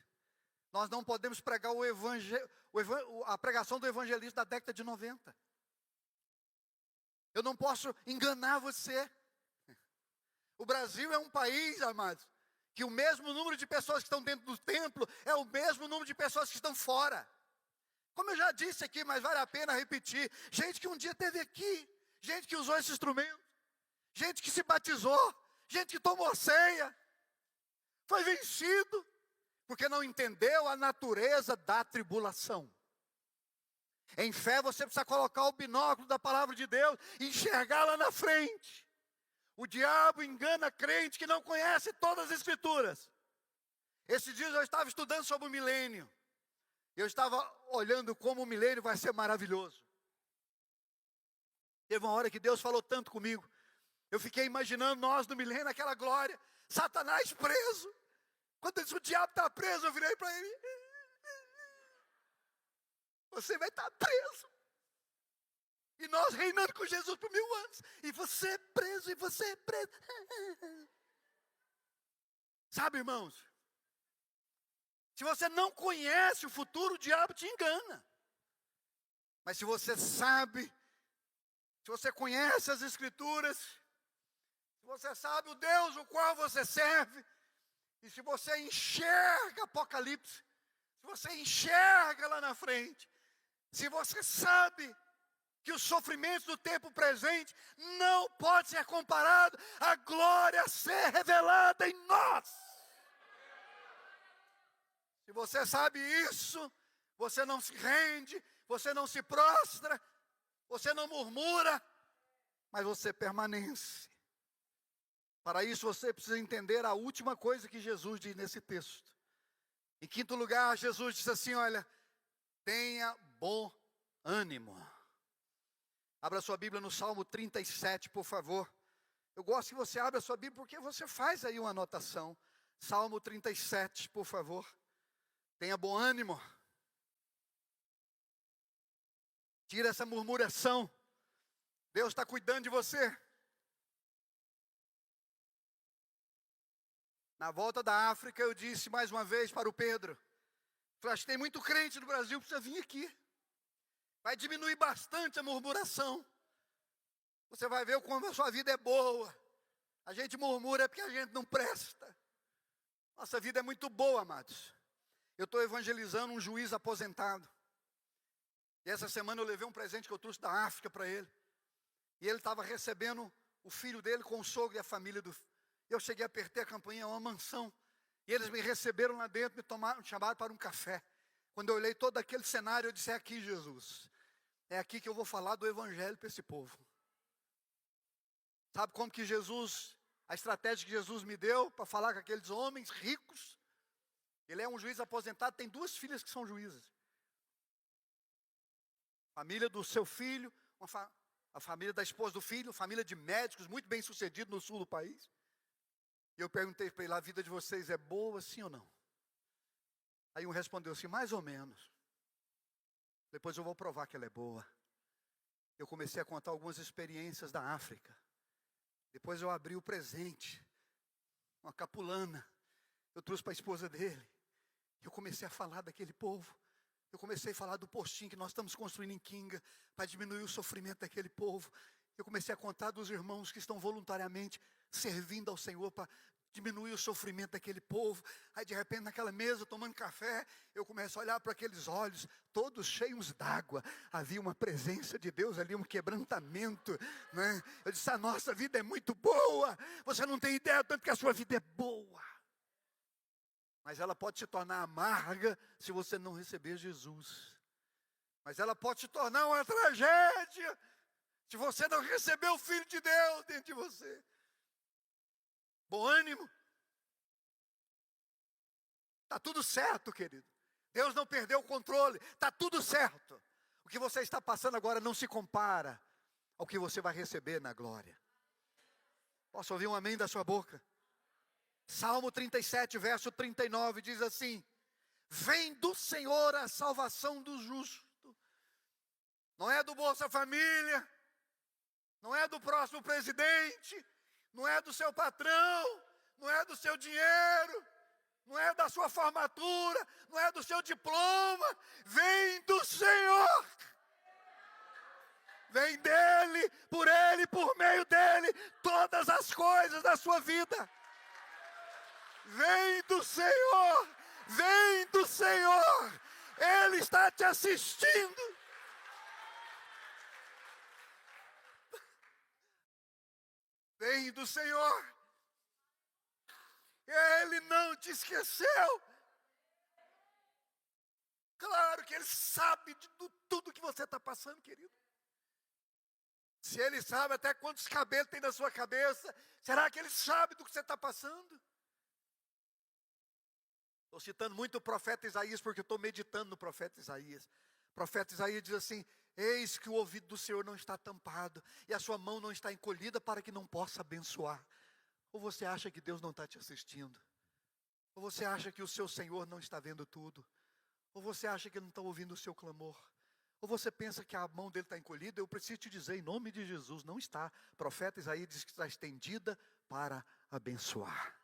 Nós não podemos pregar a pregação do evangelista da década de 90. Eu não posso enganar você. O Brasil é um país, amados, que o mesmo número de pessoas que estão dentro do templo é o mesmo número de pessoas que estão fora. Como eu já disse aqui, mas vale a pena repetir. Gente que um dia esteve aqui, gente que usou esse instrumento, gente que se batizou, gente que tomou ceia, foi vencido, porque não entendeu a natureza da tribulação. Em fé você precisa colocar o binóculo da palavra de Deus e enxergar lá na frente. O diabo engana crente que não conhece todas as escrituras. Esses dias eu estava estudando sobre o milênio. Eu estava olhando como o milênio vai ser maravilhoso. Teve uma hora que Deus falou tanto comigo. Eu fiquei imaginando nós no milênio, aquela glória. Satanás preso. Quando ele disse: o diabo está preso, eu virei para ele: você vai estar preso. E nós reinando com Jesus por 1000 anos. E você é preso, e você é preso. Sabe, irmãos? Se você não conhece o futuro, o diabo te engana. Mas se você sabe, se você conhece as escrituras, se você sabe o Deus o qual você serve, e se você enxerga Apocalipse, se você enxerga lá na frente, se você sabe que os sofrimentos do tempo presente não pode ser comparado à glória a ser revelada em nós. Se você sabe isso, você não se rende, você não se prostra, você não murmura, mas você permanece. Para isso você precisa entender a última coisa que Jesus diz nesse texto. Em quinto lugar, Jesus diz assim: olha, tenha bom ânimo. Abra sua Bíblia no Salmo 37, por favor. Eu gosto que você abra sua Bíblia porque você faz aí uma anotação. Salmo 37, por favor. Tenha bom ânimo. Tira essa murmuração. Deus está cuidando de você. Na volta da África, eu disse mais uma vez para o Pedro: falei, acho que tem muito crente no Brasil, precisa vir aqui. Vai diminuir bastante a murmuração. Você vai ver como a sua vida é boa. A gente murmura porque a gente não presta. Nossa vida é muito boa, amados. Eu estou evangelizando um juiz aposentado. E essa semana eu levei um presente que eu trouxe da África para ele. E ele estava recebendo o filho dele com o sogro e a família do filho. Eu cheguei, apertei a campainha, uma mansão. E eles me receberam lá dentro, me chamaram para um café. Quando eu olhei todo aquele cenário, eu disse: é aqui, Jesus. É aqui que eu vou falar do evangelho para esse povo. Sabe como que a estratégia que Jesus me deu para falar com aqueles homens ricos? Ele é um juiz aposentado, tem 2 filhas que são juízes. Família do seu filho, a família da esposa do filho, família de médicos, muito bem sucedido no sul do país. E eu perguntei para ele: a vida de vocês é boa, sim ou não? Aí um respondeu assim, mais ou menos. Depois eu vou provar que ela é boa. Eu comecei a contar algumas experiências da África. Depois eu abri o presente, uma capulana. Eu trouxe para a esposa dele. Eu comecei a falar daquele povo. Eu comecei a falar do postinho que nós estamos construindo em Kinga, para diminuir o sofrimento daquele povo. Eu comecei a contar dos irmãos que estão voluntariamente servindo ao Senhor para diminuir o sofrimento daquele povo. Aí de repente naquela mesa, tomando café, eu começo a olhar para aqueles olhos, todos cheios d'água. Havia uma presença de Deus ali, um quebrantamento, né? Eu disse, a nossa vida é muito boa. Você não tem ideia tanto que a sua vida é boa. Mas ela pode se tornar amarga se você não receber Jesus. Mas ela pode se tornar uma tragédia se você não receber o Filho de Deus dentro de você. Bom ânimo. Está tudo certo, querido. Deus não perdeu o controle. Está tudo certo. O que você está passando agora não se compara ao que você vai receber na glória. Posso ouvir um amém da sua boca? Salmo 37, verso 39, diz assim: vem do Senhor a salvação do justo. Não é do Bolsa Família, não é do próximo presidente, não é do seu patrão, não é do seu dinheiro, não é da sua formatura, não é do seu diploma. Vem do Senhor. Vem dele, por meio dele, todas as coisas da sua vida. Vem do Senhor, vem do Senhor, Ele está te assistindo. Vem do Senhor, Ele não te esqueceu. Claro que Ele sabe de tudo que você está passando, querido. Se Ele sabe até quantos cabelos tem na sua cabeça, será que Ele sabe do que você está passando? Estou citando muito o profeta Isaías, porque eu estou meditando no profeta Isaías. O profeta Isaías diz assim: eis que o ouvido do Senhor não está tampado, e a sua mão não está encolhida para que não possa abençoar. Ou você acha que Deus não está te assistindo? Ou você acha que o seu Senhor não está vendo tudo? Ou você acha que Ele não está ouvindo o seu clamor? Ou você pensa que a mão dele está encolhida? Eu preciso te dizer, em nome de Jesus, não está. O profeta Isaías diz que está estendida para abençoar.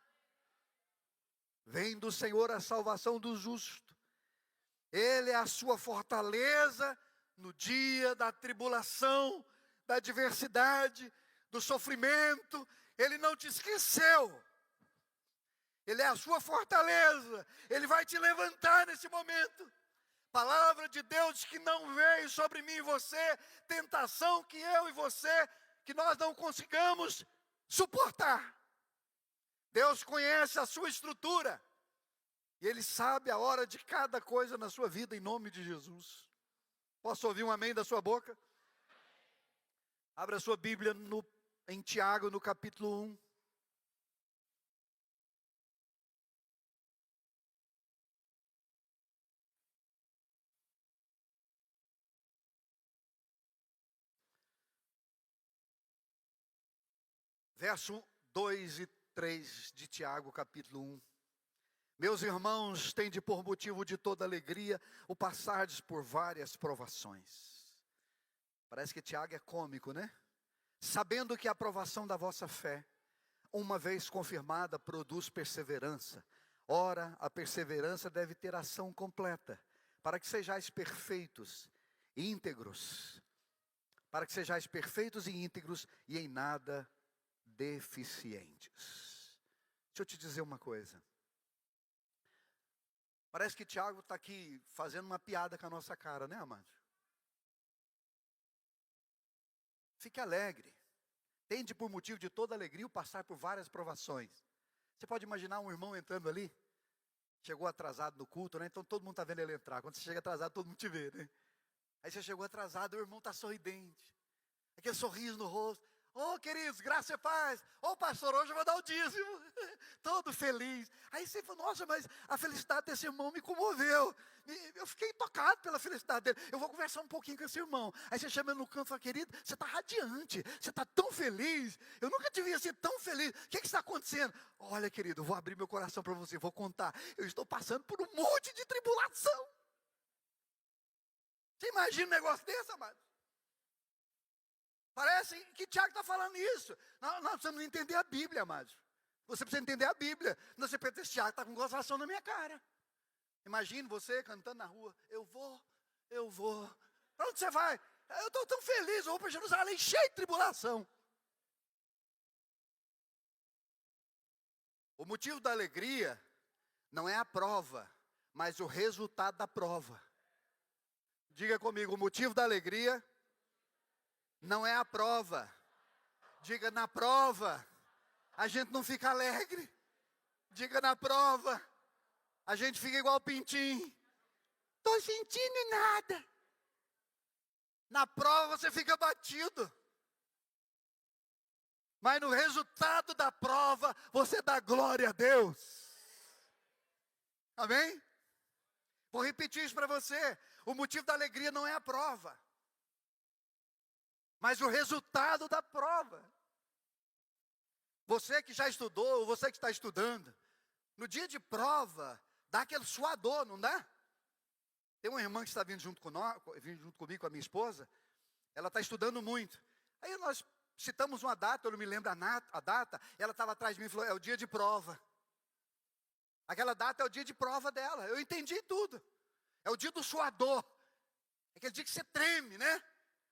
Vem do Senhor a salvação do justo. Ele é a sua fortaleza no dia da tribulação, da adversidade, do sofrimento. Ele não te esqueceu. Ele é a sua fortaleza. Ele vai te levantar nesse momento. Palavra de Deus que não veio sobre mim e você, tentação que eu e você, que nós não consigamos suportar. Deus conhece a sua estrutura. E Ele sabe a hora de cada coisa na sua vida, em nome de Jesus. Posso ouvir um amém da sua boca? Abra a sua Bíblia em Tiago, no capítulo 1. Verso 2 e 3 de Tiago, capítulo 1. Meus irmãos, tende por motivo de toda alegria o passardes por várias provações. Parece que Tiago é cômico, né? Sabendo que a aprovação da vossa fé, uma vez confirmada, produz perseverança. Ora, a perseverança deve ter ação completa, para que sejais perfeitos e íntegros. Para que sejais perfeitos e íntegros e em nada deficientes. Deixa eu te dizer uma coisa. Parece que Tiago está aqui fazendo uma piada com a nossa cara, né, amado? Fique alegre. Tende por motivo de toda alegria o passar por várias provações. Você pode imaginar um irmão entrando ali, chegou atrasado no culto, né? Então todo mundo está vendo ele entrar. Quando você chega atrasado, todo mundo te vê, né? Aí você chegou atrasado, o irmão está sorridente. Aquele sorriso no rosto. Ô, queridos, graça e paz. Ô, pastor, hoje eu vou dar o dízimo. Todo feliz. Aí você fala, nossa, mas a felicidade desse irmão me comoveu. Eu fiquei tocado pela felicidade dele. Eu vou conversar um pouquinho com esse irmão. Aí você chama ele no canto e fala, querido, você está radiante. Você está tão feliz. Eu nunca te vi assim tão feliz. O que está acontecendo? Olha, querido, eu vou abrir meu coração para você. Vou contar. Eu estou passando por um monte de tribulação. Você imagina um negócio desse, amado? Parece que Tiago está falando isso. Nós precisamos entender a Bíblia, amados. Você precisa entender a Bíblia. Não, você pensa, esse Tiago está com gozação na minha cara. Imagine você cantando na rua. Eu vou. Para onde você vai? Eu estou tão feliz, eu vou para Jerusalém cheio de tribulação. O motivo da alegria não é a prova, mas o resultado da prova. Diga comigo, o motivo da alegria não é a prova. Diga, na prova, a gente não fica alegre. Diga, na prova, a gente fica igual o pintinho. Estou sentindo nada. Na prova você fica batido. Mas no resultado da prova, você dá glória a Deus. Amém? Vou repetir isso para você. O motivo da alegria não é a prova, mas o resultado da prova. Você que já estudou, ou você que está estudando, no dia de prova, dá aquele suador, não dá? Tem uma irmã que está vindo junto comigo, com a minha esposa, ela está estudando muito. Aí nós citamos uma data, eu não me lembro a data, ela estava atrás de mim e falou, é o dia de prova. Aquela data é o dia de prova dela, eu entendi tudo. É o dia do suador, é aquele dia que você treme, né?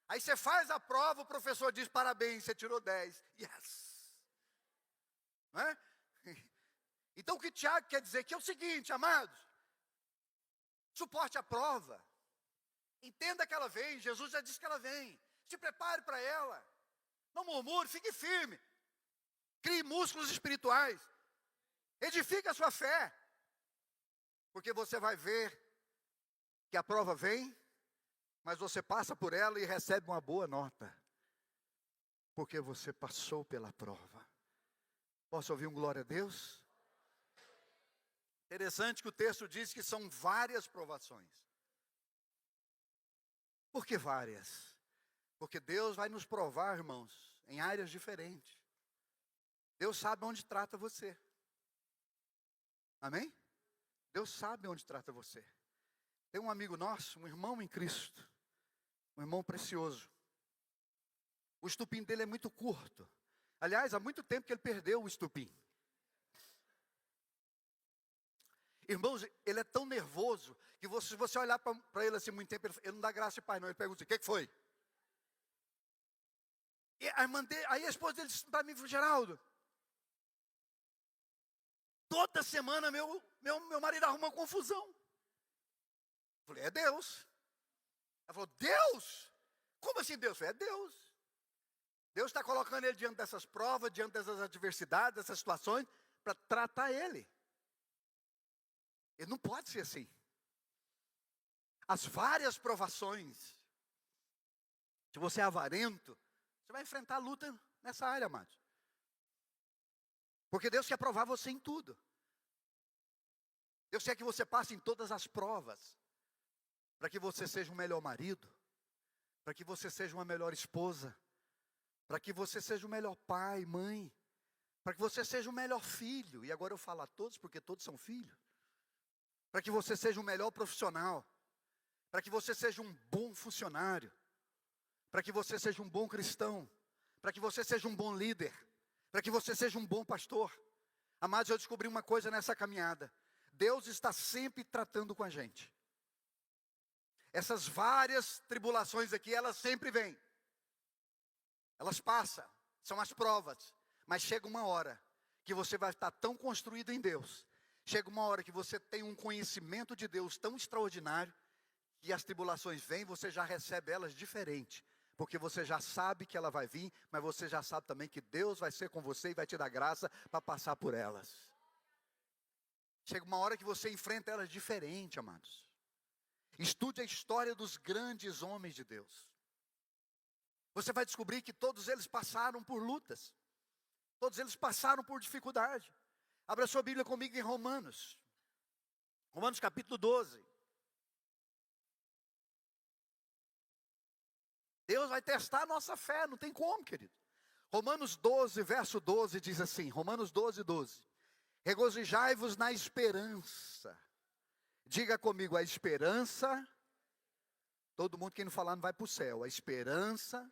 Aí você faz a prova, o professor diz, parabéns, você tirou 10. Yes! Não é? Então o que Tiago quer dizer aqui é o seguinte, amados. Suporte a prova. Entenda que ela vem, Jesus já disse que ela vem. Se prepare para ela. Não murmure, fique firme. Crie músculos espirituais. Edifique a sua fé. Porque você vai ver que a prova vem, mas você passa por ela e recebe uma boa nota. Porque você passou pela prova. Posso ouvir um glória a Deus? Interessante que o texto diz que são várias provações. Por que várias? Porque Deus vai nos provar, irmãos, em áreas diferentes. Deus sabe onde trata você. Amém? Deus sabe onde trata você. Tem um amigo nosso, um irmão em Cristo, um irmão precioso. O estupim dele é muito curto. Aliás, há muito tempo que ele perdeu o estupim. Irmãos, ele é tão nervoso que se você olhar para ele assim muito tempo, ele não dá graça e paz não. Ele pergunta assim, o que foi? E aí a esposa dele disse para mim, Geraldo, toda semana meu marido arruma uma confusão. Eu falei, é Deus. Ela falou, Deus? Como assim Deus? Eu falei, é Deus. Deus está colocando ele diante dessas provas, diante dessas adversidades, dessas situações, para tratar ele. Ele não pode ser assim. As várias provações, se você é avarento, você vai enfrentar luta nessa área, amados. Porque Deus quer provar você em tudo. Deus quer que você passe em todas as provas, para que você seja um melhor marido, para que você seja uma melhor esposa, para que você seja o melhor pai, mãe, para que você seja o melhor filho, e agora eu falo a todos, porque todos são filhos, para que você seja um melhor profissional, para que você seja um bom funcionário, para que você seja um bom cristão, para que você seja um bom líder, para que você seja um bom pastor. Amados, eu descobri uma coisa nessa caminhada, Deus está sempre tratando com a gente. Essas várias tribulações aqui, elas sempre vêm. Elas passam, são as provas. Mas chega uma hora que você vai estar tão construído em Deus. Chega uma hora que você tem um conhecimento de Deus tão extraordinário, que as tribulações vêm, você já recebe elas diferente. Porque você já sabe que ela vai vir, mas você já sabe também que Deus vai ser com você e vai te dar graça para passar por elas. Chega uma hora que você enfrenta elas diferente, amados. Estude a história dos grandes homens de Deus. Você vai descobrir que todos eles passaram por lutas. Todos eles passaram por dificuldade. Abra sua Bíblia comigo em Romanos. Romanos capítulo 12. Deus vai testar a nossa fé, não tem como, querido. Romanos 12, verso 12 diz assim, Romanos 12, 12. Regozijai-vos na esperança. Diga comigo, a esperança. Todo mundo que não falar não vai para o céu. A esperança.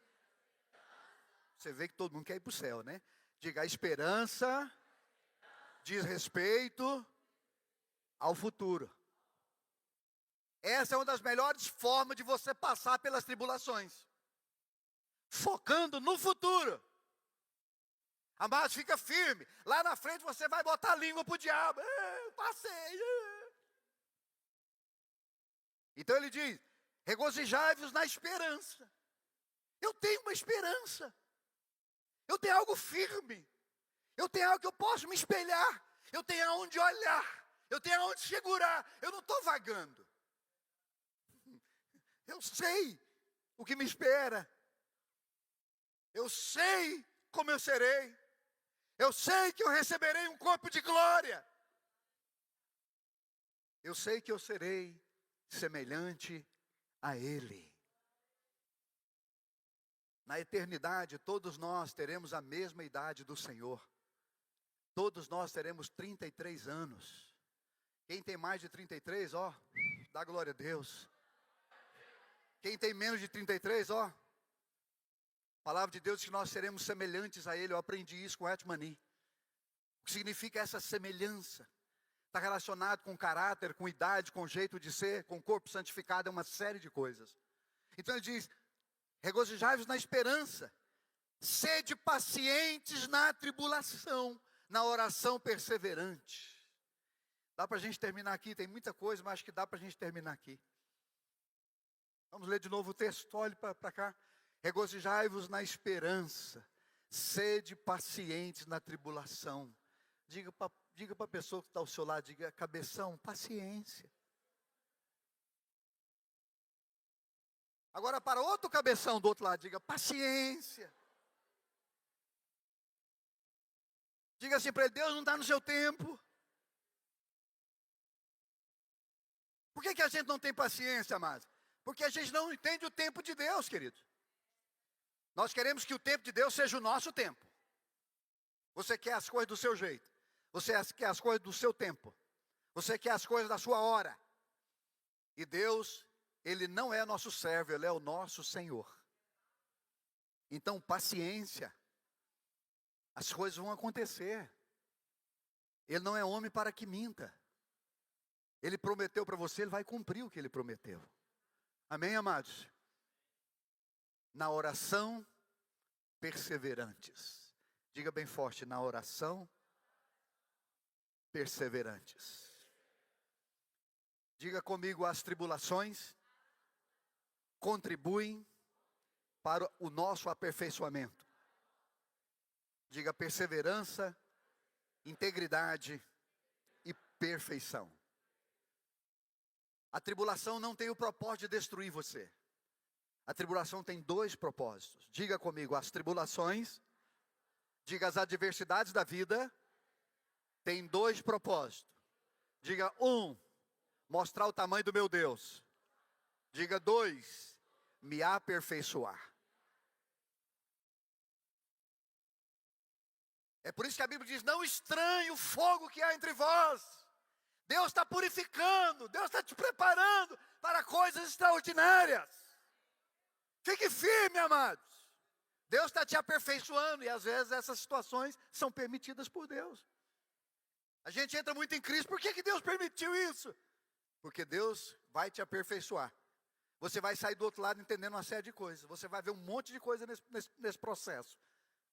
Você vê que todo mundo quer ir para o céu, né? Diga, a esperança diz respeito ao futuro. Essa é uma das melhores formas de você passar pelas tribulações. Focando no futuro. Amados, fica firme. Lá na frente você vai botar a língua para o diabo. Passei. Então ele diz, regozijai-vos na esperança. Eu tenho uma esperança. Eu tenho algo firme. Eu tenho algo que eu posso me espelhar. Eu tenho aonde olhar. Eu tenho aonde segurar. Eu não estou vagando. Eu sei o que me espera. Eu sei como eu serei. Eu sei que eu receberei um corpo de glória. Eu sei que eu serei semelhante a Ele. Na eternidade, todos nós teremos a mesma idade do Senhor. Todos nós teremos 33 anos. Quem tem mais de 33, ó, dá glória a Deus. Quem tem menos de 33, ó, a palavra de Deus diz que nós seremos semelhantes a Ele. Eu aprendi isso com Etmani. O que significa essa semelhança? Está relacionado com caráter, com idade, com jeito de ser, com corpo santificado, é uma série de coisas. Então ele diz, regozijai-vos na esperança, sede pacientes na tribulação, na oração perseverante. Dá para a gente terminar aqui, tem muita coisa, mas acho que dá para a gente terminar aqui. Vamos ler de novo o texto, olhe para cá. Regozijai-vos na esperança, sede pacientes na tribulação. Diga para a pessoa que está ao seu lado, diga, cabeção, paciência. Agora para outro cabeção do outro lado, diga, paciência. Diga assim para ele, Deus não está no seu tempo. Por que a gente não tem paciência, amados? Porque a gente não entende o tempo de Deus, querido. Nós queremos que o tempo de Deus seja o nosso tempo. Você quer as coisas do seu jeito. Você quer as coisas do seu tempo. Você quer as coisas da sua hora. E Deus, Ele não é nosso servo, Ele é o nosso Senhor. Então, paciência. As coisas vão acontecer. Ele não é homem para que minta. Ele prometeu para você, Ele vai cumprir o que Ele prometeu. Amém, amados? Na oração, perseverantes. Diga bem forte, na oração, perseverantes. Diga comigo, as tribulações contribuem para o nosso aperfeiçoamento. Diga perseverança, integridade e perfeição. A tribulação não tem o propósito de destruir você. A tribulação tem dois propósitos. Diga comigo, as tribulações, diga as adversidades da vida, tem dois propósitos. Diga, mostrar o tamanho do meu Deus. Diga, 2, me aperfeiçoar. É por isso que a Bíblia diz, não estranhe o fogo que há entre vós. Deus está purificando, Deus está te preparando para coisas extraordinárias. Fique firme, amados. Deus está te aperfeiçoando e às vezes essas situações são permitidas por Deus. A gente entra muito em crise, por que Deus permitiu isso? Porque Deus vai te aperfeiçoar. Você vai sair do outro lado entendendo uma série de coisas. Você vai ver um monte de coisa nesse processo.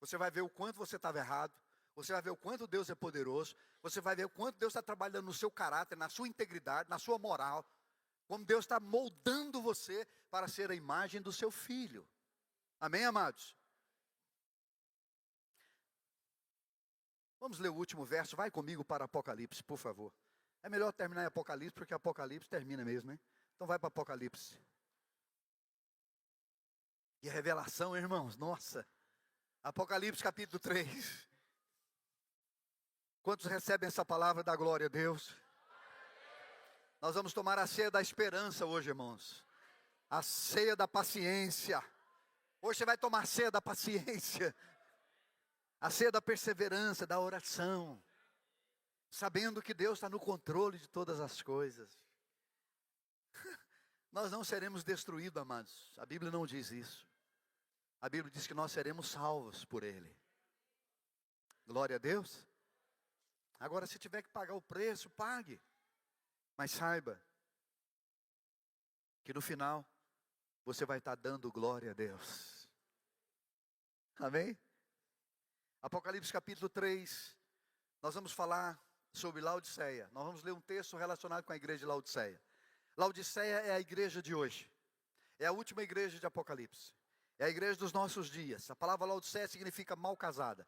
Você vai ver o quanto você estava errado. Você vai ver o quanto Deus é poderoso. Você vai ver o quanto Deus está trabalhando no seu caráter, na sua integridade, na sua moral. Como Deus está moldando você para ser a imagem do seu filho. Amém, amados? Vamos ler o último verso. Vai comigo para Apocalipse, por favor. É melhor terminar em Apocalipse, porque Apocalipse termina mesmo, né? Então vai para Apocalipse. Que revelação, irmãos, nossa. Apocalipse capítulo 3. Quantos recebem essa palavra da glória a Deus? Nós vamos tomar a ceia da esperança hoje, irmãos. A ceia da paciência. Hoje você vai tomar a ceia da paciência. A ceia da perseverança, da oração. Sabendo que Deus está no controle de todas as coisas. Nós não seremos destruídos, amados. A Bíblia não diz isso. A Bíblia diz que nós seremos salvos por Ele. Glória a Deus. Agora, se tiver que pagar o preço, pague. Mas saiba que no final você vai estar dando glória a Deus. Amém? Apocalipse capítulo 3. Nós vamos falar sobre Laodiceia. Nós vamos ler um texto relacionado com a igreja de Laodiceia. Laodiceia é a igreja de hoje. É a última igreja de Apocalipse. É a igreja dos nossos dias. A palavra Laodiceia significa mal casada.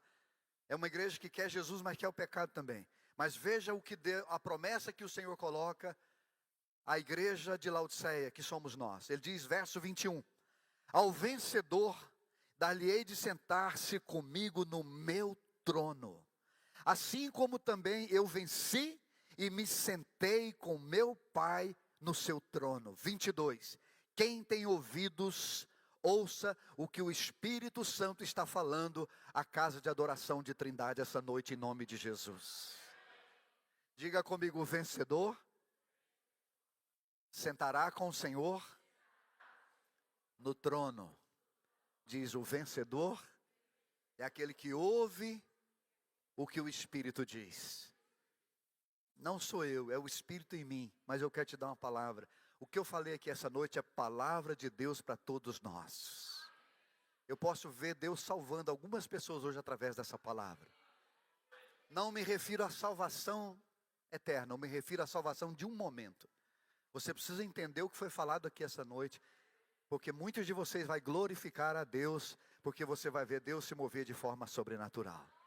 É uma igreja que quer Jesus, mas quer o pecado também. Mas veja o que a promessa que o Senhor coloca à igreja de Laodiceia, que somos nós. Ele diz, verso 21. Ao vencedor, dar-lhe-ei de sentar-se comigo no meu trono. Assim como também eu venci e me sentei com meu Pai no seu trono. 22. Quem tem ouvidos, ouça o que o Espírito Santo está falando à casa de adoração de Trindade essa noite, em nome de Jesus. Diga comigo, o vencedor sentará com o Senhor no trono. Diz, o vencedor é aquele que ouve o que o Espírito diz. Não sou eu, é o Espírito em mim, mas eu quero te dar uma palavra. O que eu falei aqui essa noite é palavra de Deus para todos nós. Eu posso ver Deus salvando algumas pessoas hoje através dessa palavra. Não me refiro à salvação eterna, eu me refiro à salvação de um momento. Você precisa entender o que foi falado aqui essa noite, porque muitos de vocês vai glorificar a Deus, porque você vai ver Deus se mover de forma sobrenatural.